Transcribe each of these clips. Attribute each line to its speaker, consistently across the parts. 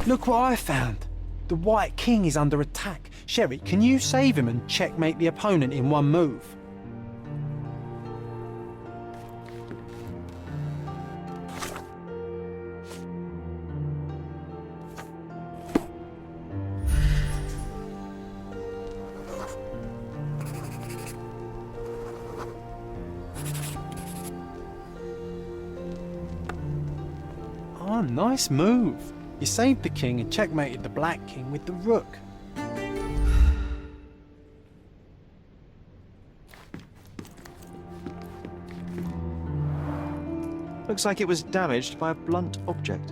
Speaker 1: Look what I found. The White King is under attack. Sherry, can you save him and checkmate the opponent in one move? Oh, nice move. You saved the king and checkmated the Black King with the rook.
Speaker 2: Looks like it was damaged by a blunt object.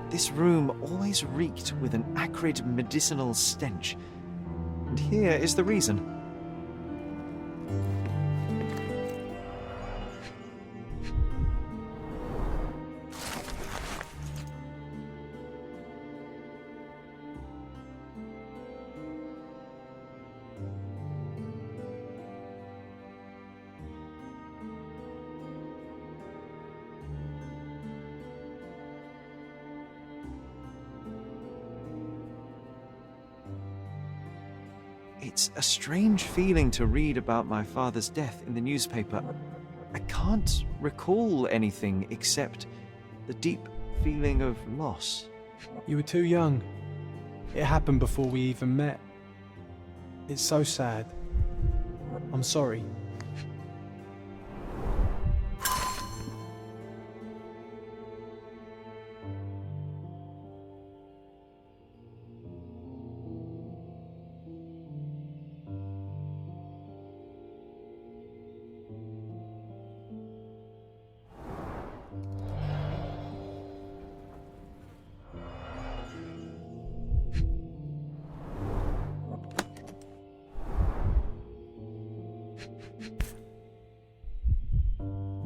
Speaker 2: This room always reeked with an acrid medicinal stench. And here is the reason. It's a strange feeling to read about my father's death in the newspaper. I can't recall anything except the deep feeling of loss.
Speaker 1: You were too young. It happened before we even met. It's so sad. I'm sorry.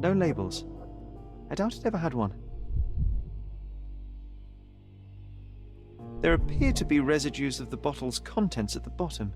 Speaker 2: No labels. I doubt it ever had one. There appear to be residues of the bottle's contents at the bottom.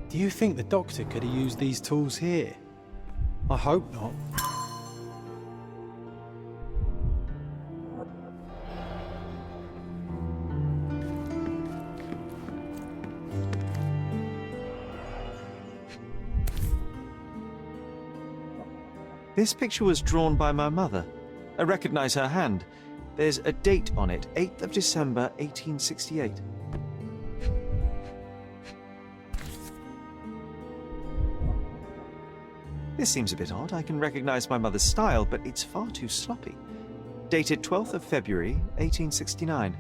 Speaker 2: Do you think the doctor could have used these tools here? I hope not. This picture was drawn by my mother. I recognize her hand. There's a date on it, 8th of December, 1868. This seems a bit odd. I can recognize my mother's style, but it's far too sloppy. Dated 12th of February, 1869.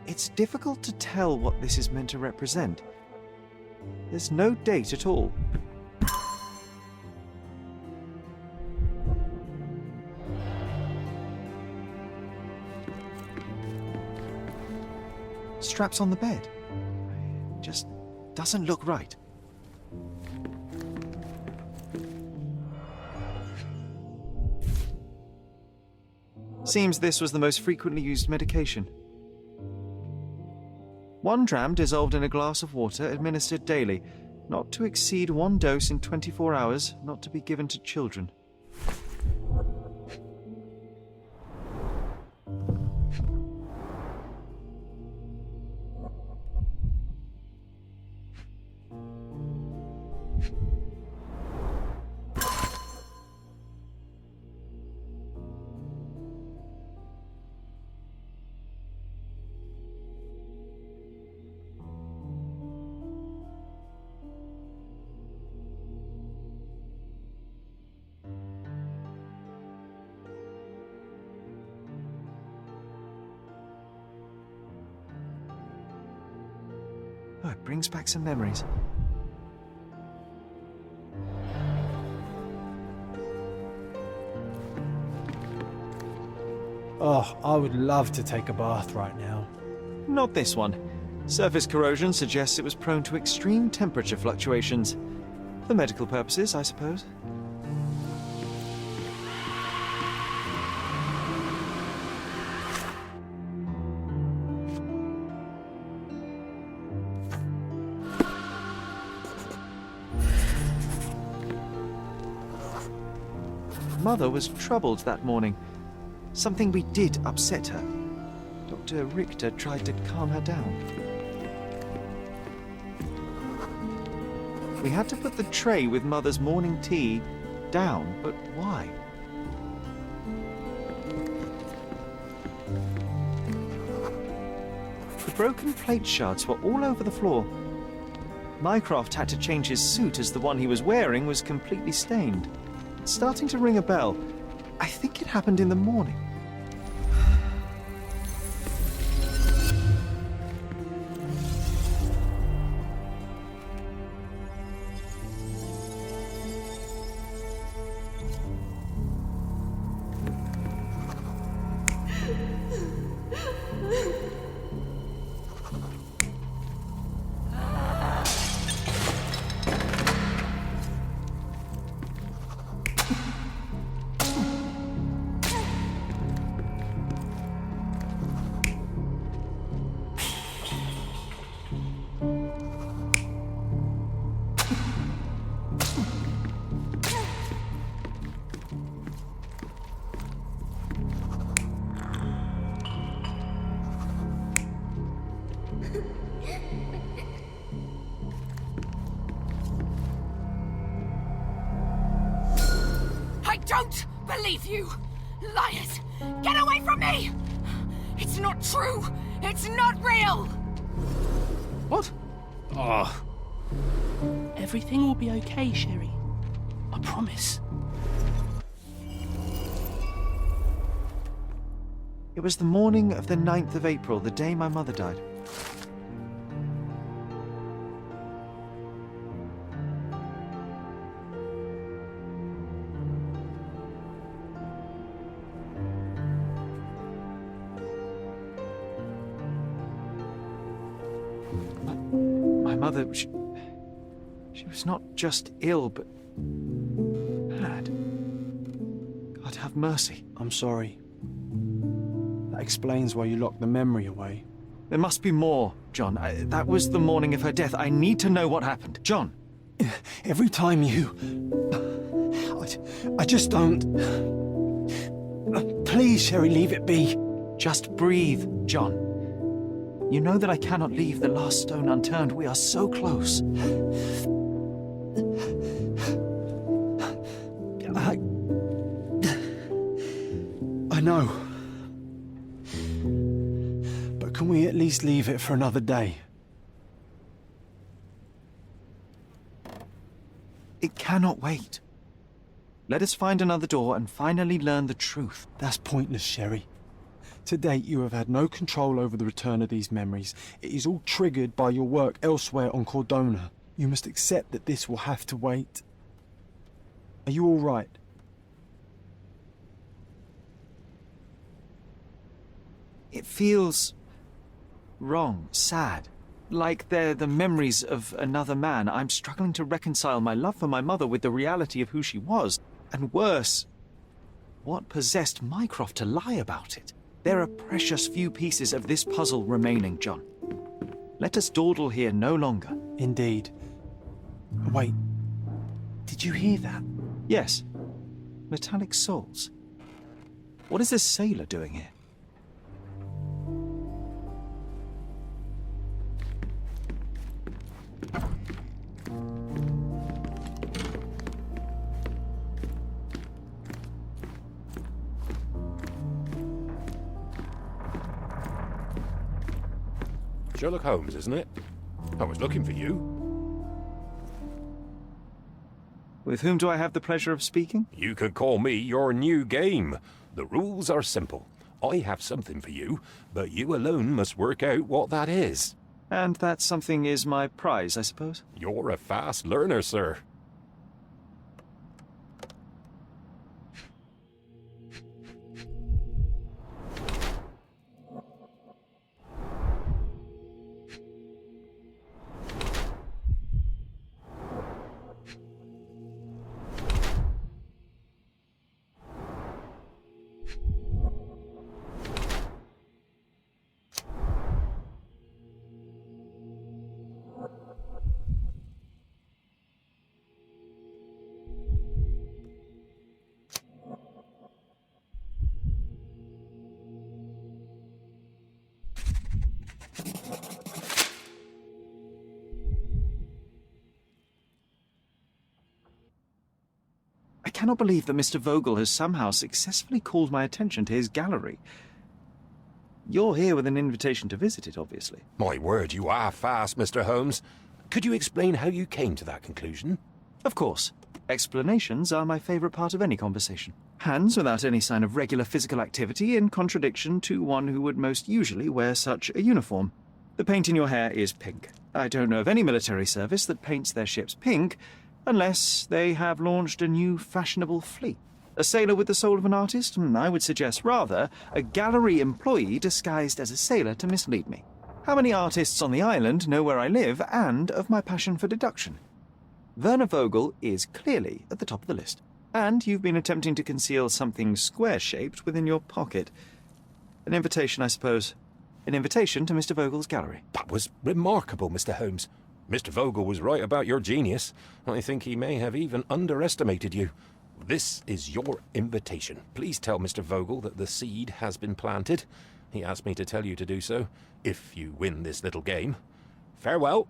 Speaker 2: It's difficult to tell what this is meant to represent. There's no date at all. Straps on the bed. Just doesn't look right. Seems this was the most frequently used medication. 1 dram dissolved in a glass of water, administered daily. Not to exceed 1 dose in 24 hours, not to be given to children. brings back some memories.
Speaker 1: Oh, I would love to take a bath right now.
Speaker 2: Not this one. Surface corrosion suggests it was prone to extreme temperature fluctuations. For medical purposes, I suppose. Mother was troubled that morning. Something we did upset her. Dr. Richter tried to calm her down. We had to put the tray with Mother's morning tea down, but why? The broken plate shards were all over the floor. Mycroft had to change his suit as the one he was wearing was completely stained. It's starting to ring a bell. I think it happened in the morning.
Speaker 3: I don't believe you! Liars! Get away from me! It's not true! It's not real!
Speaker 2: What? Oh.
Speaker 4: Everything will be okay, Sherry. I promise.
Speaker 2: It was the morning of the 9th of April, the day my mother died. My mother, she was not just ill, but mad. God have mercy.
Speaker 1: I'm sorry. That explains why you locked the memory away.
Speaker 2: There must be more, John. That was the morning of her death. I need to know what happened. John!
Speaker 1: Every time you... I just don't... Please, Sherry, leave it be.
Speaker 2: Just breathe, John. You know that I cannot leave the last stone unturned. We are so close.
Speaker 1: I know. But can we at least leave it for another day?
Speaker 2: It cannot wait. Let us find another door and finally learn the truth.
Speaker 1: That's pointless, Sherry. To date, you have had no control over the return of these memories. It is all triggered by your work elsewhere on Cordona. You must accept that this will have to wait. Are you all right?
Speaker 2: It feels wrong, sad. Like they're the memories of another man. I'm struggling to reconcile my love for my mother with the reality of who she was. And worse, what possessed Mycroft to lie about it? There are precious few pieces of this puzzle remaining, John. Let us dawdle here no longer.
Speaker 1: Indeed. Wait. Did you hear that?
Speaker 2: Yes. Metallic soles. What is this sailor doing here?
Speaker 5: Sherlock Holmes, isn't it? I was looking for you.
Speaker 2: With whom do I have the pleasure of speaking?
Speaker 5: You can call me your new game. The rules are simple. I have something for you, but you alone must work out what that is.
Speaker 2: And that something is my prize, I suppose?
Speaker 5: You're a fast learner, sir.
Speaker 2: I cannot believe that Mr. Vogel has somehow successfully called my attention to his gallery. You're here with an invitation to visit it, obviously.
Speaker 5: My word, you are fast, Mr. Holmes. Could you explain how you came to that conclusion?
Speaker 2: Of course. Explanations are my favourite part of any conversation. Hands without any sign of regular physical activity, in contradiction to one who would most usually wear such a uniform. The paint in your hair is pink. I don't know of any military service that paints their ships pink, unless they have launched a new fashionable fleet. A sailor with the soul of an artist? I would suggest rather a gallery employee disguised as a sailor to mislead me. How many artists on the island know where I live and of my passion for deduction? Werner Vogel is clearly at the top of the list. And you've been attempting to conceal something square-shaped within your pocket. An invitation, I suppose. An invitation to Mr. Vogel's gallery.
Speaker 5: That was remarkable, Mr. Holmes. Mr. Vogel was right about your genius. I think he may have even underestimated you. This is your invitation. Please tell Mr. Vogel that the seed has been planted. He asked me to tell you to do so, if you win this little game. Farewell.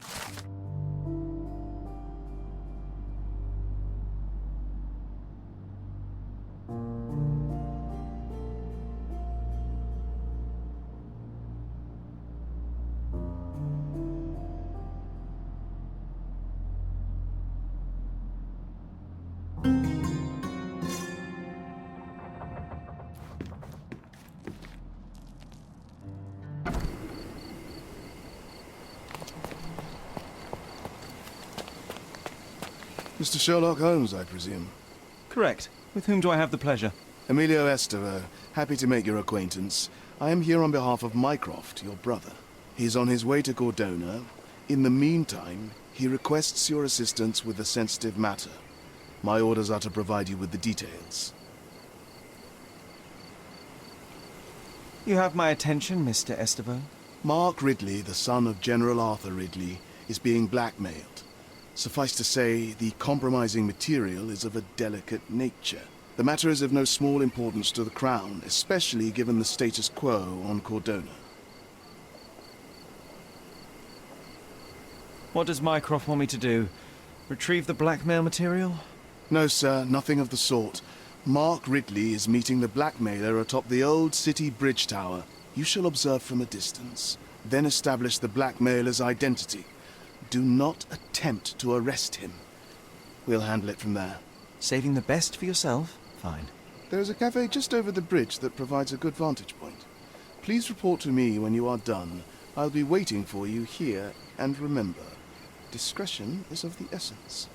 Speaker 6: Mr. Sherlock Holmes, I presume.
Speaker 2: Correct. With whom do I have the pleasure?
Speaker 6: Emilio Esteve, happy to make your acquaintance. I am here on behalf of Mycroft, your brother. He's on his way to Cordona. In the meantime, he requests your assistance with a sensitive matter. My orders are to provide you with the details.
Speaker 2: You have my attention, Mr. Esteve.
Speaker 6: Mark Ridley, the son of General Arthur Ridley, is being blackmailed. Suffice to say, the compromising material is of a delicate nature. The matter is of no small importance to the Crown, especially given the status quo on Cordona.
Speaker 2: What does Mycroft want me to do? Retrieve the blackmail material?
Speaker 6: No, sir, nothing of the sort. Mark Ridley is meeting the blackmailer atop the old city bridge tower. You shall observe from a distance, then establish the blackmailer's identity. Do not attempt to arrest him. We'll handle it from there.
Speaker 2: Saving the best for yourself? Fine.
Speaker 6: There is a cafe just over the bridge that provides a good vantage point. Please report to me when you are done. I'll be waiting for you here, and remember, discretion is of the essence.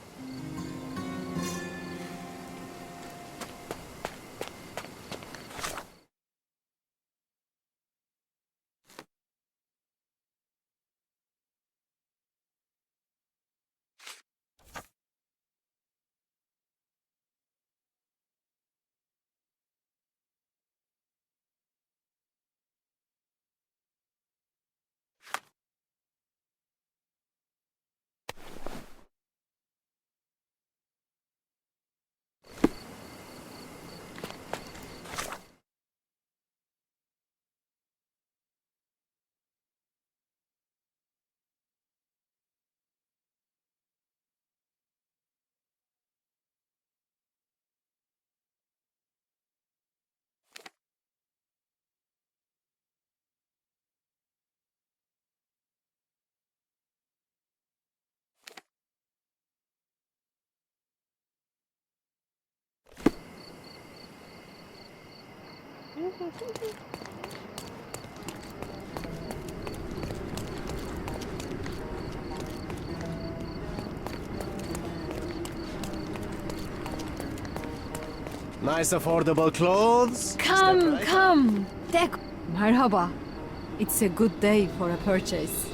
Speaker 7: Nice affordable clothes.
Speaker 8: Come, come. Take. Merhaba. It's a good day for a purchase.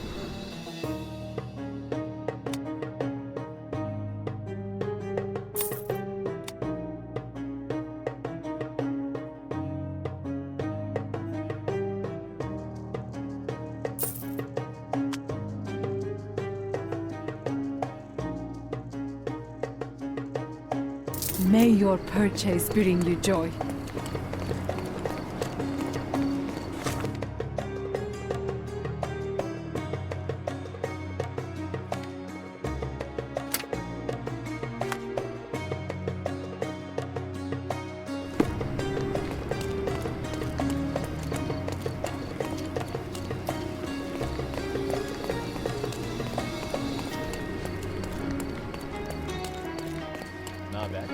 Speaker 8: May your purchase bring you joy.
Speaker 7: Not bad.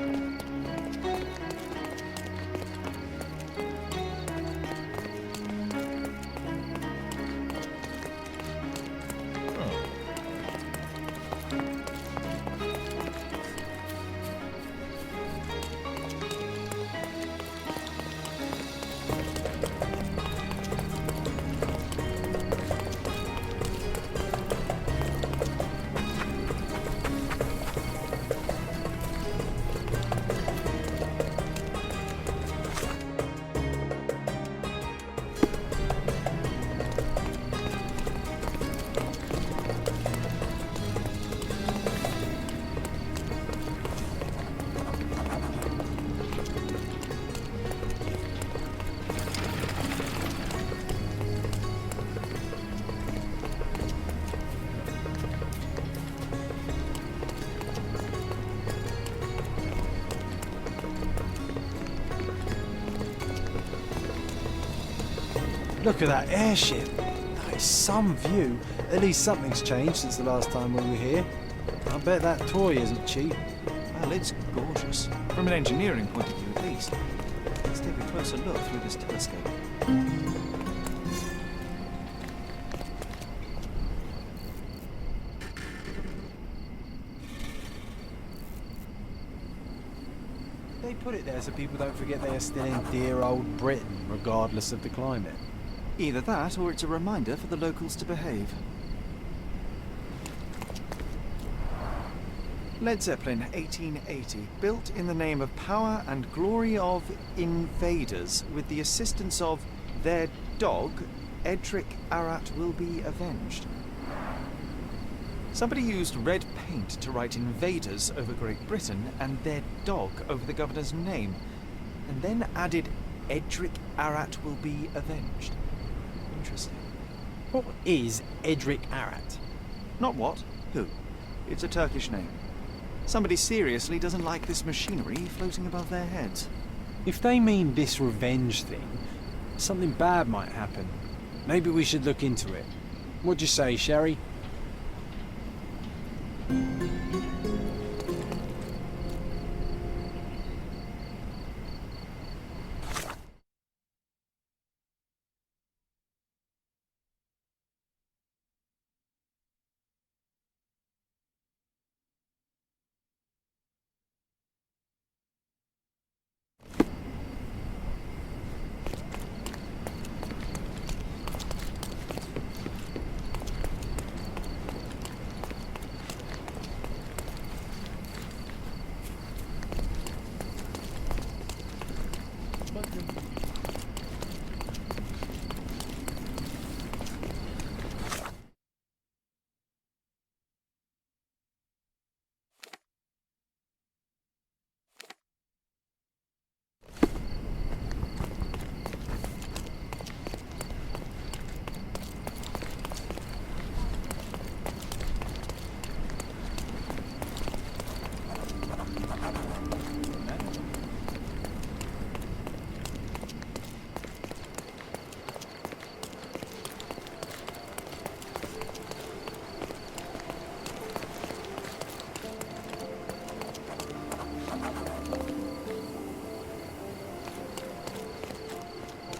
Speaker 1: Look at that airship. That is some view. At least something's changed since the last time we were here. I bet that toy isn't cheap.
Speaker 2: Well, it's gorgeous. From an engineering point of view, at least. Let's take a closer look through this telescope.
Speaker 1: They put it there so people don't forget they are still in dear old Britain, regardless of the climate.
Speaker 2: Either that, or it's a reminder for the locals to behave. Led Zeppelin, 1880. Built in the name of power and glory of invaders, with the assistance of their dog, Edric Arat will be avenged. Somebody used red paint to write invaders over Great Britain and their dog over the governor's name, and then added Edric Arat will be avenged. Interesting.
Speaker 1: What is Edric Arat?
Speaker 2: Not what, who. It's a Turkish name. Somebody seriously doesn't like this machinery floating above their heads.
Speaker 1: If they mean this revenge thing, something bad might happen. Maybe we should look into it. What'd you say, Sherry?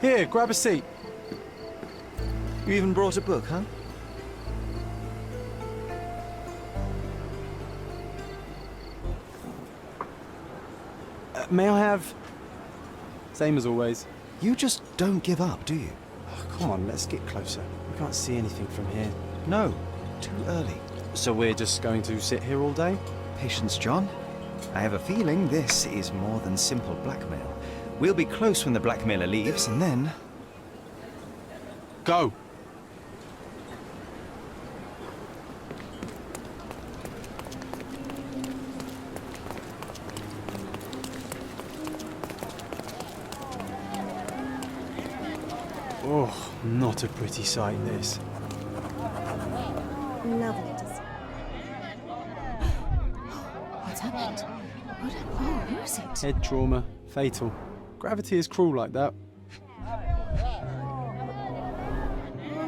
Speaker 1: Here, grab a seat.
Speaker 2: You even brought a book, huh?
Speaker 1: May I have Same as always.
Speaker 2: You just don't give up, do you?
Speaker 1: Oh, come on, let's get closer. We can't see anything from here.
Speaker 2: No, too early.
Speaker 1: So we're just going to sit here all day?
Speaker 2: Patience, John. I have a feeling this is more than simple blackmail. We'll be close when the blackmailer leaves, and then...
Speaker 1: Go! Oh, not a pretty sight, this.
Speaker 9: Lovely to see. What's happened? Who is it?
Speaker 1: Head trauma. Fatal. Gravity is cruel like that.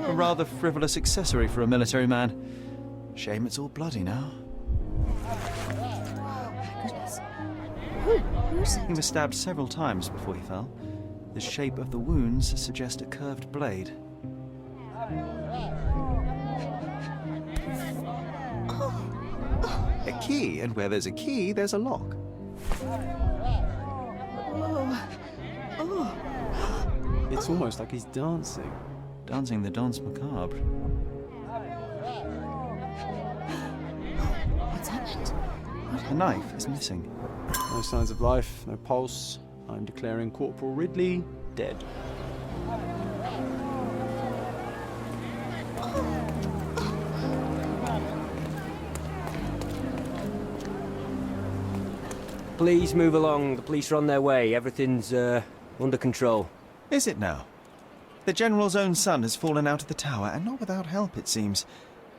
Speaker 2: A rather frivolous accessory for a military man. Shame it's all bloody now.
Speaker 9: Oh my goodness. Who is it?
Speaker 2: He was stabbed several times before he fell. The shape of the wounds suggest a curved blade. A key, and where there's a key, there's a lock.
Speaker 1: It's almost like he's dancing.
Speaker 2: Dancing the danse macabre.
Speaker 9: What's happened?
Speaker 2: The knife is missing.
Speaker 1: No signs of life, no pulse. I'm declaring Corporal Ridley dead.
Speaker 10: Please move along. The police are on their way. Everything's under control.
Speaker 2: Is it now? The General's own son has fallen out of the tower, and not without help, it seems.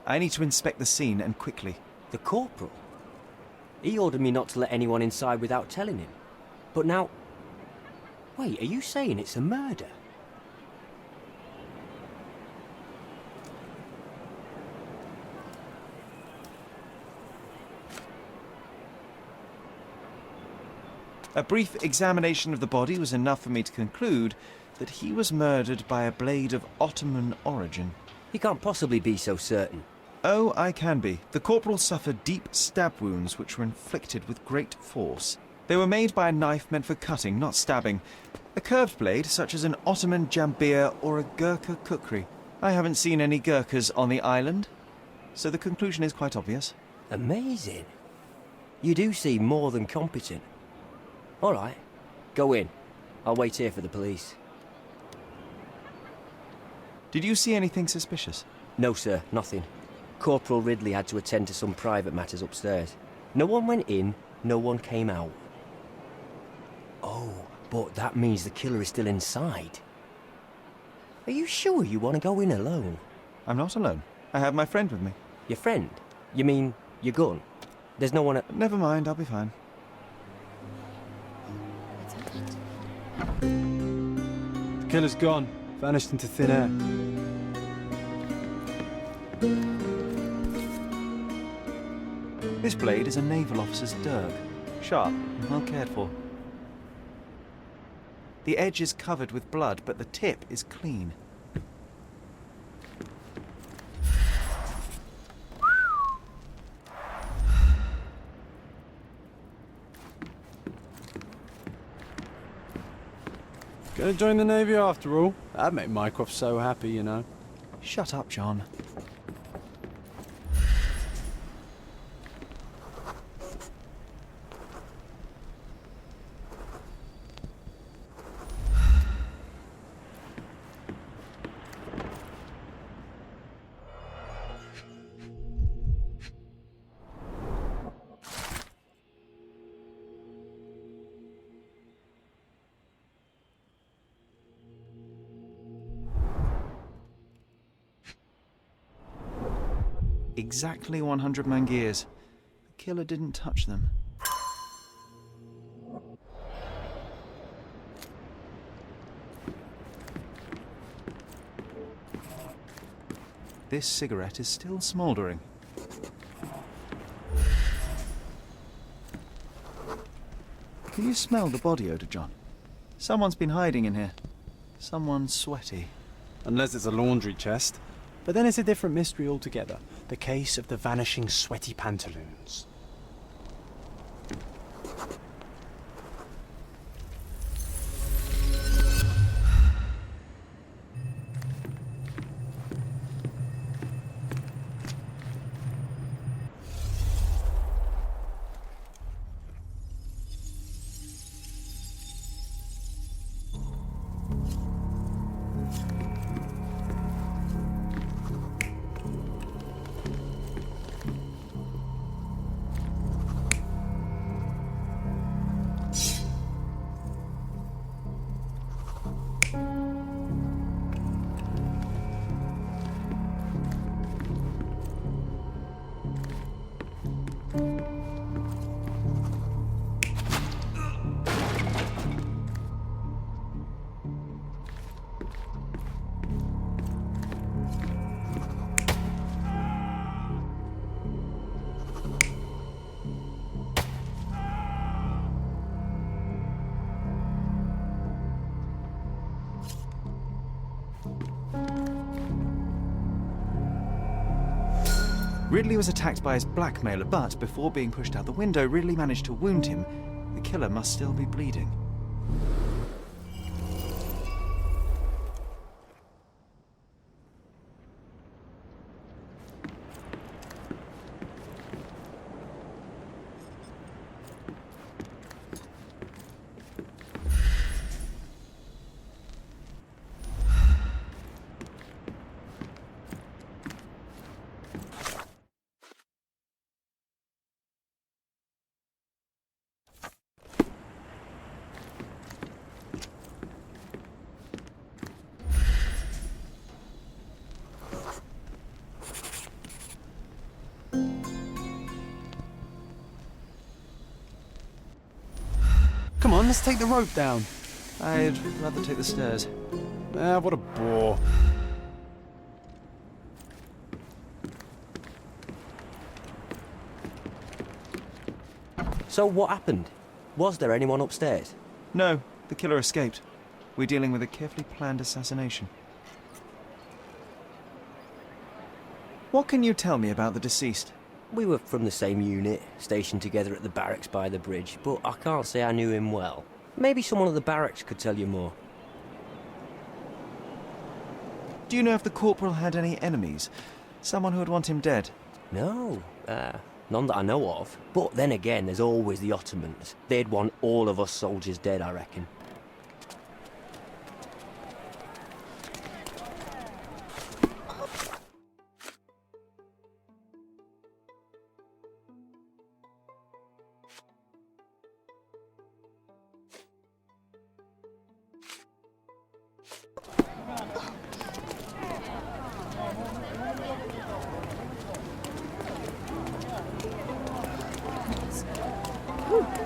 Speaker 2: I need to inspect the scene, and quickly.
Speaker 10: The corporal? He ordered me not to let anyone inside without telling him. But now... Wait, are you saying it's a murder?
Speaker 2: A brief examination of the body was enough for me to conclude that he was murdered by a blade of Ottoman origin.
Speaker 10: You can't possibly be so certain.
Speaker 2: Oh, I can be. The corporal suffered deep stab wounds which were inflicted with great force. They were made by a knife meant for cutting, not stabbing. A curved blade, such as an Ottoman jambir or a Gurkha kukri. I haven't seen any Gurkhas on the island, so the conclusion is quite obvious.
Speaker 10: Amazing. You do seem more than competent. All right, go in. I'll wait here for the police.
Speaker 2: Did you see anything suspicious?
Speaker 10: No, sir, nothing. Corporal Ridley had to attend to some private matters upstairs. No one went in, no one came out. Oh, but that means the killer is still inside. Are you sure you want to go in alone?
Speaker 2: I'm not alone. I have my friend with me.
Speaker 10: Your friend? You mean your gun? There's no one at...
Speaker 2: Never mind, I'll be fine.
Speaker 9: What's happened?
Speaker 1: The killer's gone. Vanished into thin air.
Speaker 2: This blade is a naval officer's dirk. Sharp and well cared for. The edge is covered with blood, but the tip is clean.
Speaker 1: Gonna join the Navy after all. That'd make Mycroft so happy, you know.
Speaker 2: Shut up, John. Exactly 100 mangears. The killer didn't touch them. This cigarette is still smouldering. Can you smell the body odor, John? Someone's been hiding in here. Someone sweaty.
Speaker 1: Unless it's a laundry chest. But then it's a different mystery altogether. The case of the vanishing sweaty pantaloons.
Speaker 2: Ridley was attacked by his blackmailer, but before being pushed out the window, Ridley managed to wound him. The killer must still be bleeding.
Speaker 1: Come on, let's take the rope down.
Speaker 2: I'd rather take the stairs.
Speaker 1: Ah, what a bore.
Speaker 10: So what happened? Was there anyone upstairs?
Speaker 2: No, the killer escaped. We're dealing with a carefully planned assassination. What can you tell me about the deceased?
Speaker 10: We were from the same unit, stationed together at the barracks by the bridge, but I can't say I knew him well. Maybe someone at the barracks could tell you more.
Speaker 2: Do you know if the corporal had any enemies? Someone who would want him dead?
Speaker 10: No, none that I know of. But then again, there's always the Ottomans. They'd want all of us soldiers dead, I reckon.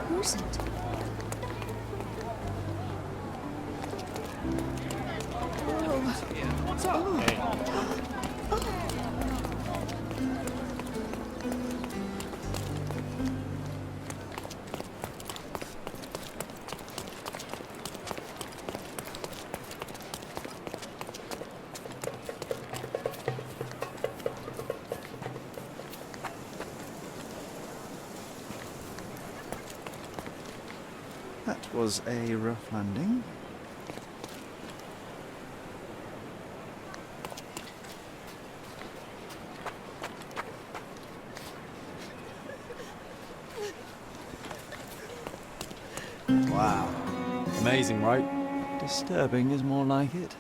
Speaker 9: Who's it?
Speaker 7: What's up?
Speaker 2: That was a rough landing.
Speaker 1: Wow. Amazing, right?
Speaker 2: Disturbing is more like it.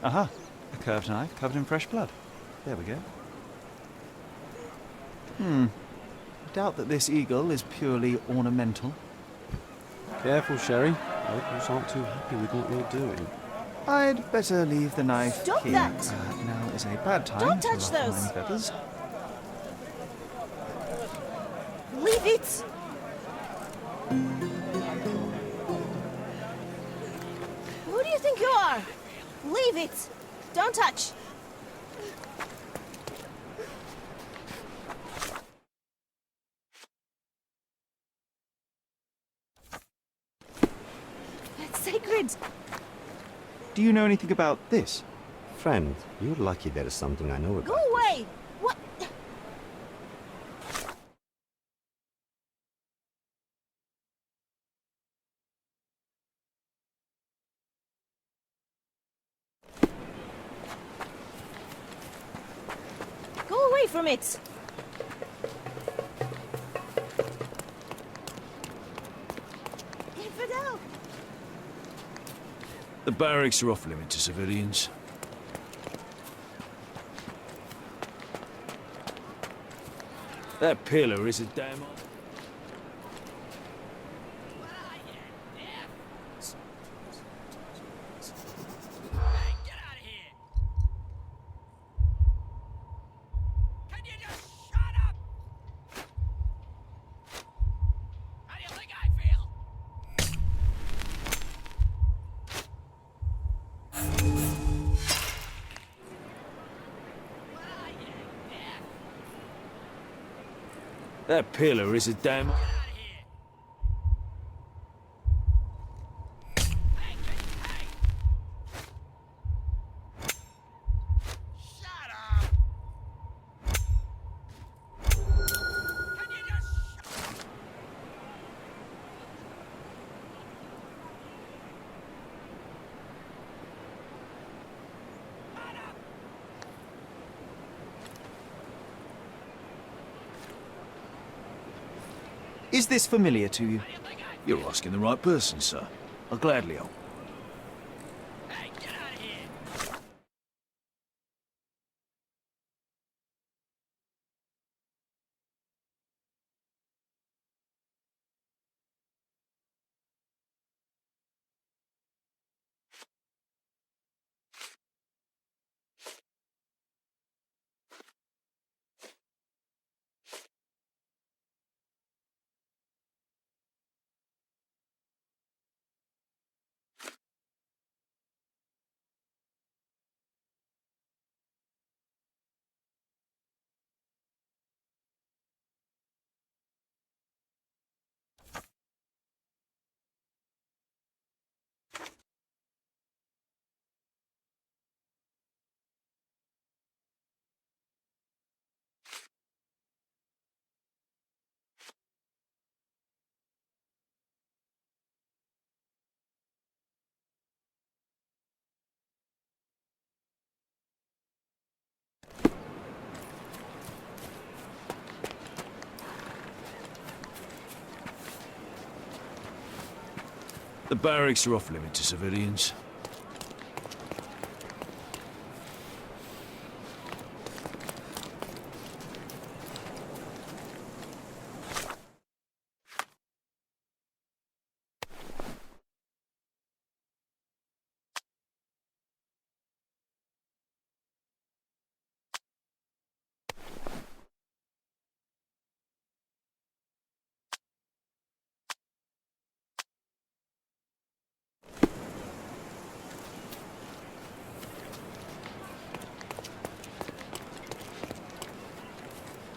Speaker 2: Aha! A curved knife covered in fresh blood. There we go. Doubt that this eagle is purely ornamental.
Speaker 1: Careful, Sherry. Locals aren't too happy with what you're doing.
Speaker 2: I'd better leave the knife
Speaker 9: Stop
Speaker 2: here.
Speaker 9: that!
Speaker 2: Now is a bad time
Speaker 9: Don't
Speaker 2: to
Speaker 9: touch
Speaker 2: ruffle
Speaker 9: those.
Speaker 2: my feathers.
Speaker 9: Leave it! Who do you think you are? Leave it! Don't touch! It's sacred!
Speaker 2: Do you know anything about this?
Speaker 11: Friend, you're lucky there is something I know about.
Speaker 9: Go away! What? Go away from it! Infidel!
Speaker 7: The barracks are off limit to civilians. That pillar is a damn... That pillar is a damn...
Speaker 2: Is this familiar to you?
Speaker 7: You're asking the right person, sir. I'll gladly help. The barracks are off limit to civilians.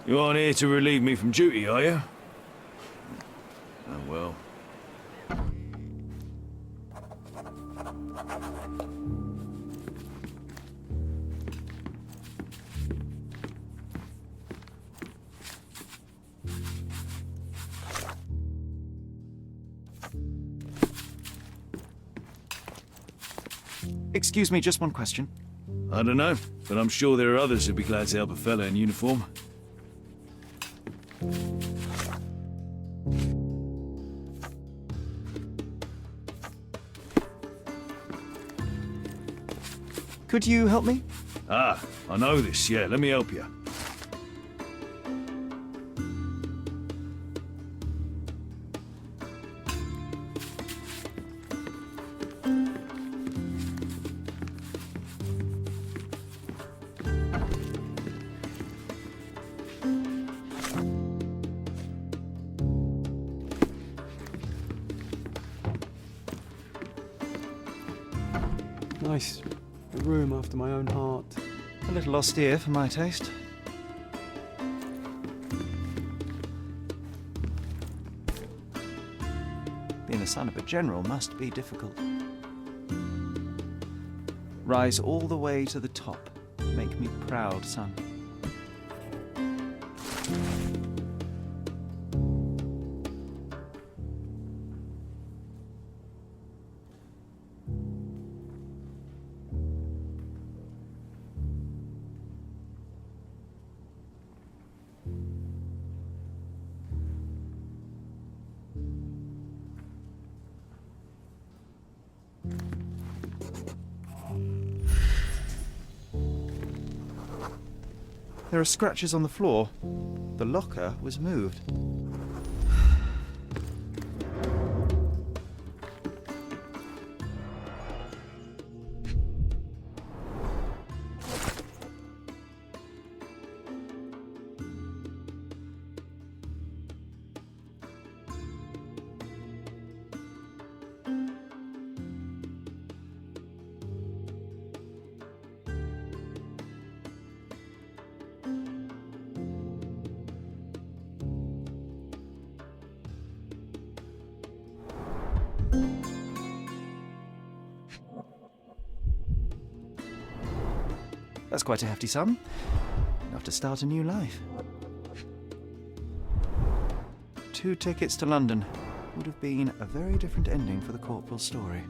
Speaker 7: You aren't here to relieve me from duty, are you? Oh, well.
Speaker 2: Excuse me, just one question.
Speaker 7: I don't know, but I'm sure there are others who'd be glad to help a fella in uniform.
Speaker 2: Could you help me?
Speaker 7: Ah, I know this, yeah, let me help you.
Speaker 1: Nice. A room after my own heart.
Speaker 2: A little austere for my taste. Being the son of a general must be difficult. Rise all the way to the top. Make me proud, son. There are scratches on the floor. The locker was moved. That's quite a hefty sum. Enough to start a new life. 2 tickets to London. Would have been a very different ending for the corporal's story.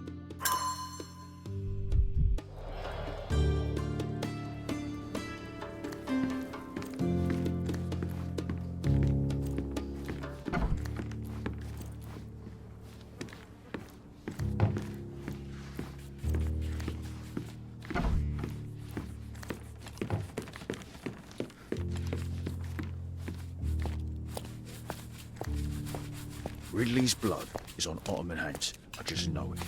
Speaker 7: Ridley's blood is on Ottoman hands. I just know it.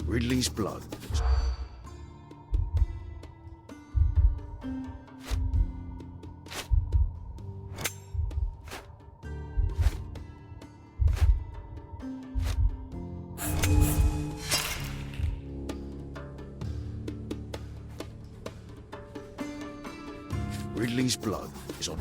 Speaker 7: Ridley's blood. Ridley's blood is on.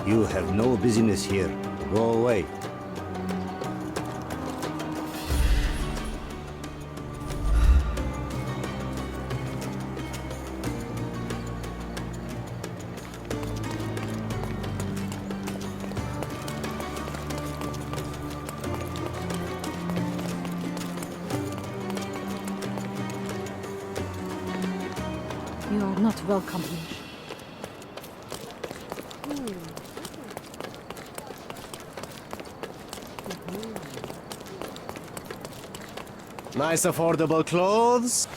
Speaker 11: You have no business here. Go away.
Speaker 8: You are not welcome here.
Speaker 12: Nice affordable clothes.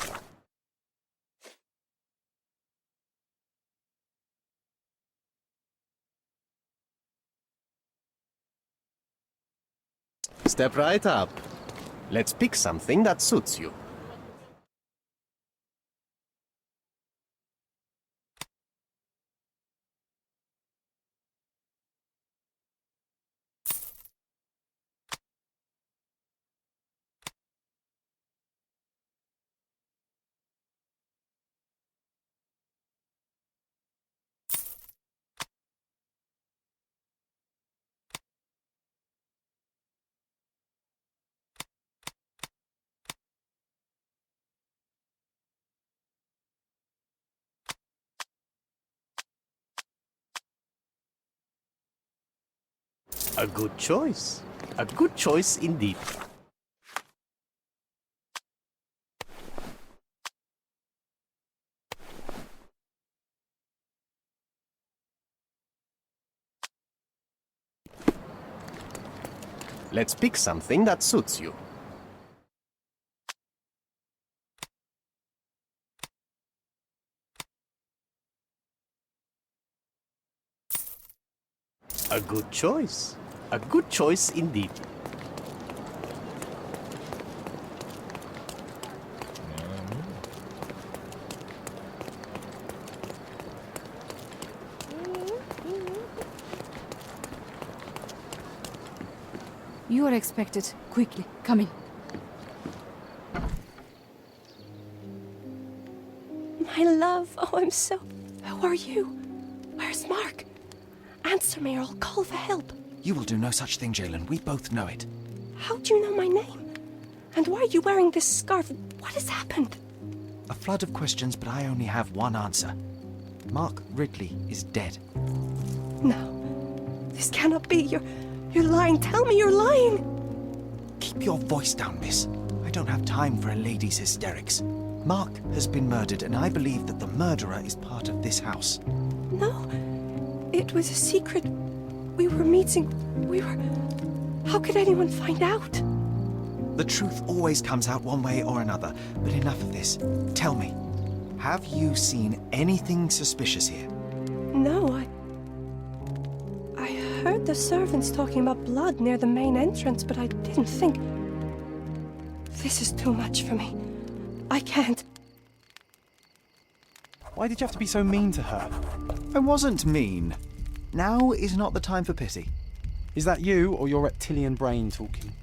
Speaker 12: step right up. Let's pick something that suits you. A good choice. A good choice indeed. Let's pick something that suits you. A good choice. A good choice indeed.
Speaker 8: You are expected. Quickly, come in.
Speaker 9: My love, oh, I'm so... Who are you? Where's Mark? Answer me or I'll call for help.
Speaker 2: You will do no such thing, Jalen. We both know it.
Speaker 9: How do you know my name? And why are you wearing this scarf? What has happened?
Speaker 2: A flood of questions, but I only have one answer. Mark Ridley is dead.
Speaker 9: No. This cannot be. You're lying. Tell me you're lying.
Speaker 2: Keep your voice down, miss. I don't have time for a lady's hysterics. Mark has been murdered, and I believe that the murderer is part of this house.
Speaker 9: No. It was a secret. We were meeting. How could anyone find out?
Speaker 2: The truth always comes out one way or another, but enough of this. Tell me, have you seen anything suspicious here?
Speaker 9: No, I heard the servants talking about blood near the main entrance, but I didn't think... This is too much for me. I can't.
Speaker 1: Why did you have to be so mean to her?
Speaker 2: I wasn't mean. Now is not the time for pity.
Speaker 1: Is that you or your reptilian brain talking?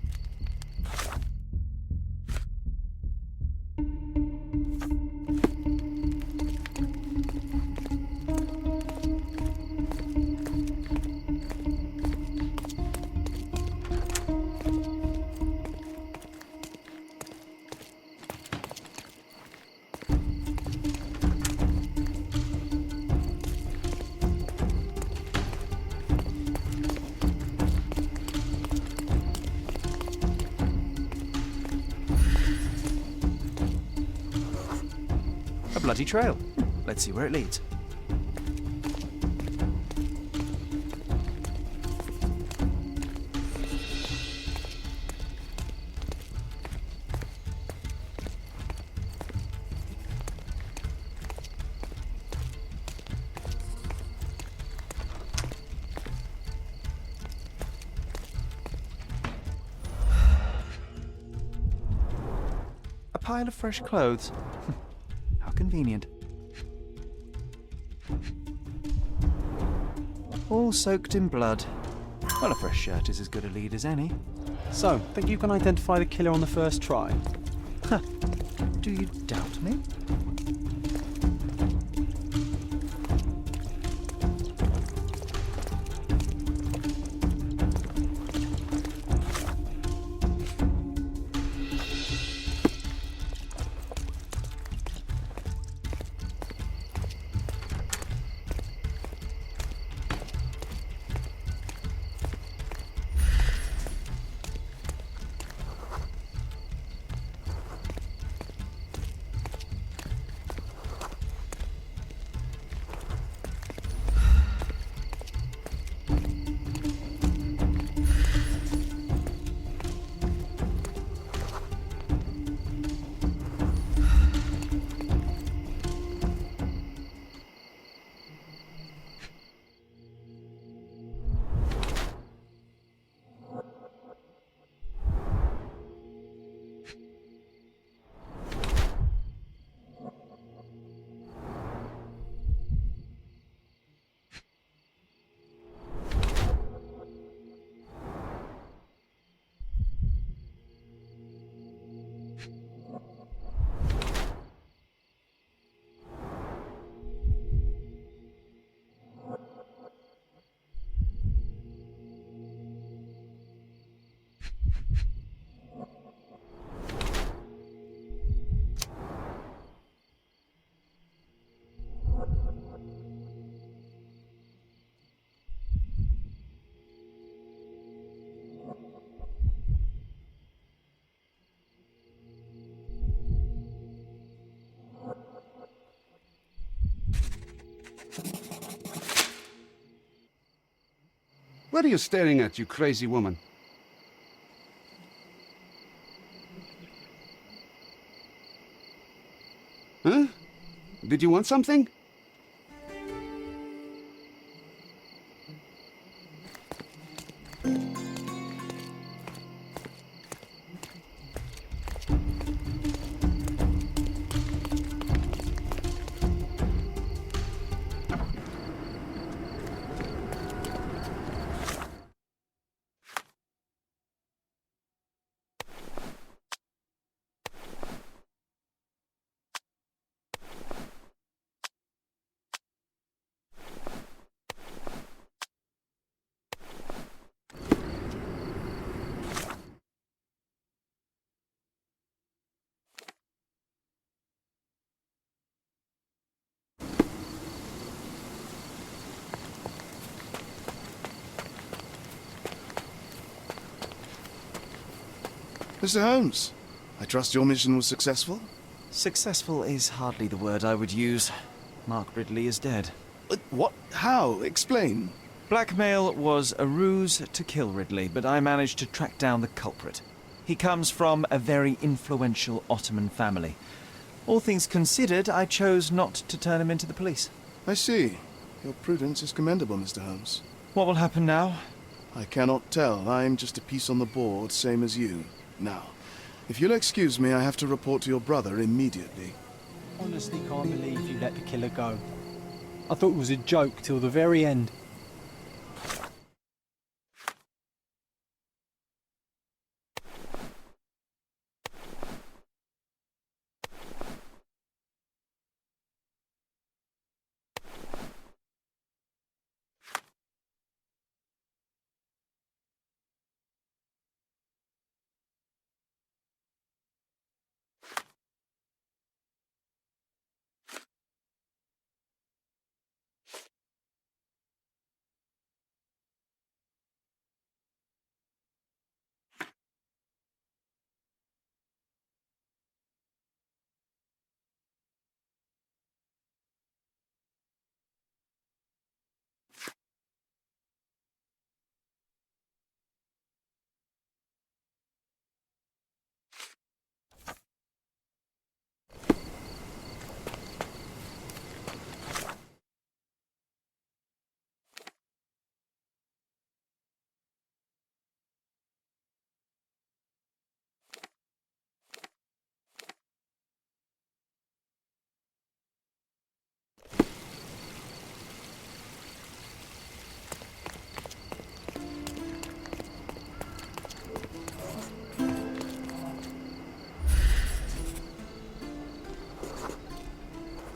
Speaker 2: A bloody trail. Let's see where it leads. A pile of fresh clothes. How convenient. All soaked in blood. Well, a fresh shirt is as good a lead as any.
Speaker 1: So, think you can identify the killer on the first try?
Speaker 2: Huh. Do you doubt me?
Speaker 13: What are you staring at, you crazy woman? Huh? Did you want something?
Speaker 6: Mr. Holmes, I trust your mission was successful?
Speaker 2: Successful is hardly the word I would use. Mark Ridley is dead.
Speaker 6: What? How? Explain.
Speaker 2: Blackmail was a ruse to kill Ridley, but I managed to track down the culprit. He comes from a very influential Ottoman family. All things considered, I chose not to turn him into the police.
Speaker 6: I see. Your prudence is commendable, Mr. Holmes.
Speaker 2: What will happen now?
Speaker 6: I cannot tell. I'm just a piece on the board, same as you. Now, if you'll excuse me, I have to report to your brother immediately.
Speaker 1: Honestly can't believe you let the killer go. I thought it was a joke till the very end.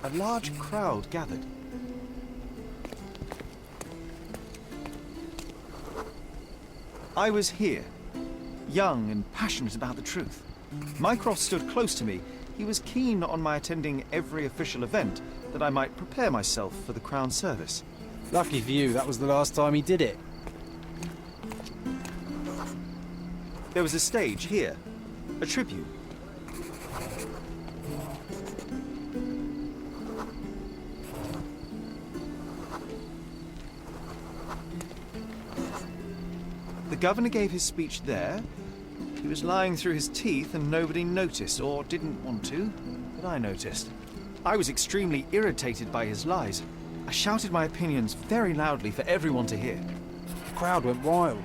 Speaker 2: A large crowd gathered. I was here, young and passionate about the truth. Mycroft stood close to me. He was keen on my attending every official event, that I might prepare myself for the Crown service.
Speaker 1: Lucky for you, that was the last time he did it.
Speaker 2: There was a stage here, a tribute. The governor gave his speech there. He was lying through his teeth and nobody noticed, or didn't want to, but I noticed. I was extremely irritated by his lies. I shouted my opinions very loudly for everyone to hear.
Speaker 1: The crowd went wild.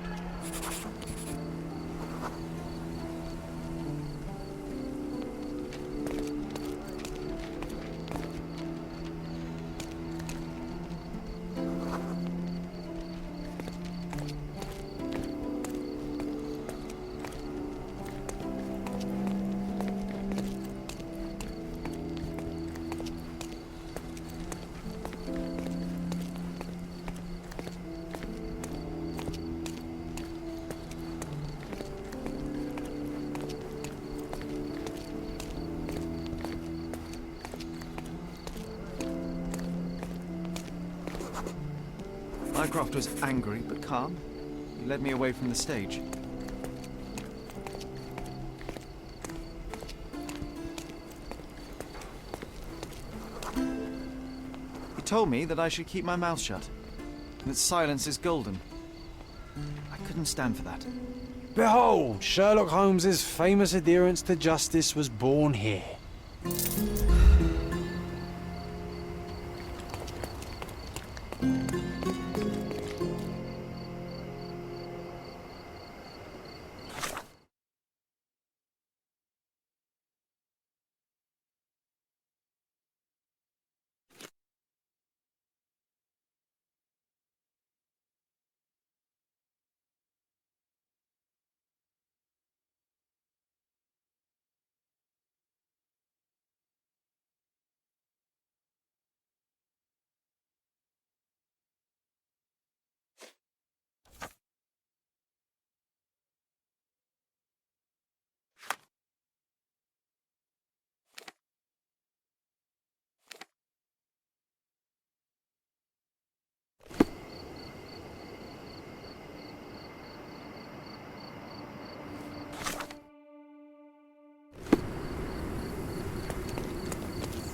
Speaker 2: Mycroft was angry but calm. He led me away from the stage. He told me that I should keep my mouth shut, and that silence is golden. I couldn't stand for that.
Speaker 1: Behold, Sherlock Holmes's famous adherence to justice was born here.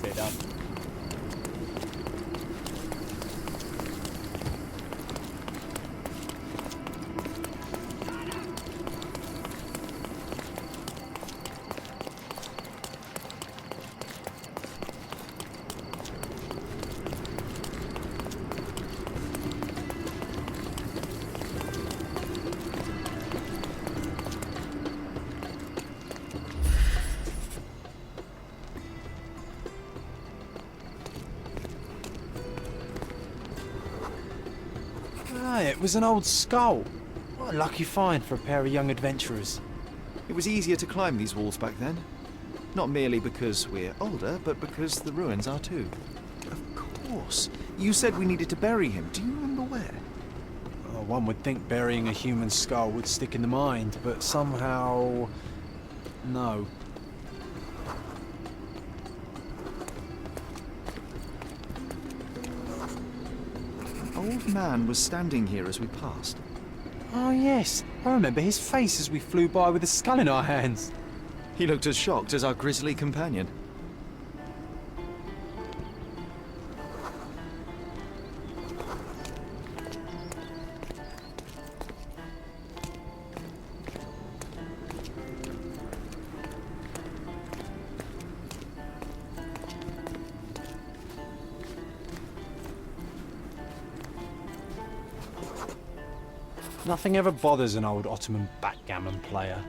Speaker 12: Fed up.
Speaker 1: Ah, it was an old skull. What a lucky find for a pair of young adventurers.
Speaker 2: It was easier to climb these walls back then. Not merely because we're older, but because the ruins are too. Of course. You said we needed to bury him. Do you remember where?
Speaker 1: Well, one would think burying a human skull would stick in the mind, but somehow... no.
Speaker 2: An old man was standing here as we passed.
Speaker 1: Oh yes, I remember his face as we flew by with a skull in our hands.
Speaker 2: He looked as shocked as our grisly companion.
Speaker 1: Nothing ever bothers an old Ottoman backgammon player.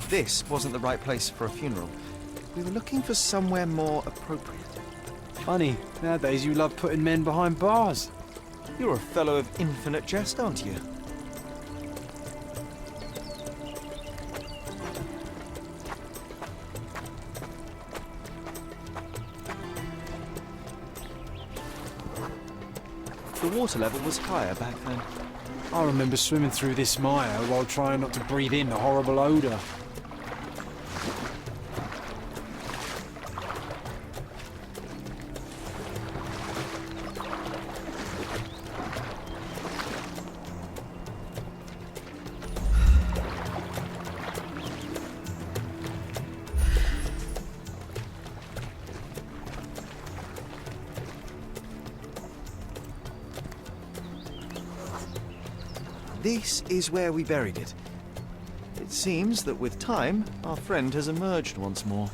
Speaker 2: This wasn't the right place for a funeral. We were looking for somewhere more appropriate.
Speaker 1: Funny, nowadays you love putting men behind bars.
Speaker 2: You're a fellow of infinite jest, aren't you? The water level was higher back then.
Speaker 1: I remember swimming through this mire while trying not to breathe in the horrible odour.
Speaker 2: This is where we buried it. It seems that with time, our friend has emerged once more.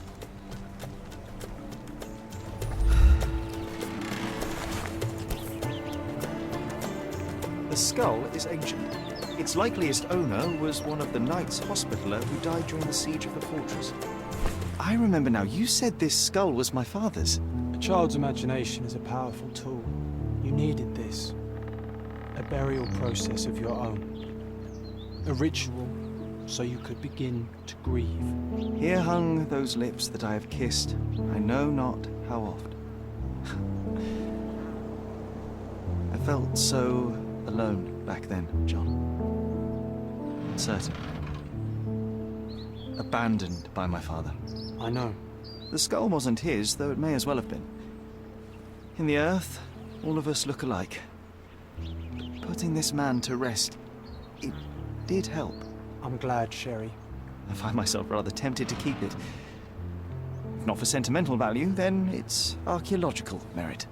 Speaker 2: The skull is ancient. Its likeliest owner was one of the Knights Hospitaller who died during the siege of the fortress. I remember now, you said this skull was my father's.
Speaker 1: A child's imagination is a powerful tool. You needed this. A burial process of your own. A ritual so you could begin to grieve.
Speaker 2: Here hung those lips that I have kissed, I know not how oft. I felt so alone back then, John. Uncertain. Abandoned by my father.
Speaker 1: I know.
Speaker 2: The skull wasn't his, though it may as well have been. In the earth, all of us look alike. Putting this man to rest, it did help.
Speaker 1: I'm glad, Sherry.
Speaker 2: I find myself rather tempted to keep it. If not for sentimental value, then it's archaeological merit.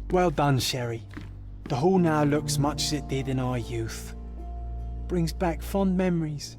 Speaker 1: Well done, Sherry. The hall now looks much as it did in our youth. Brings back fond memories.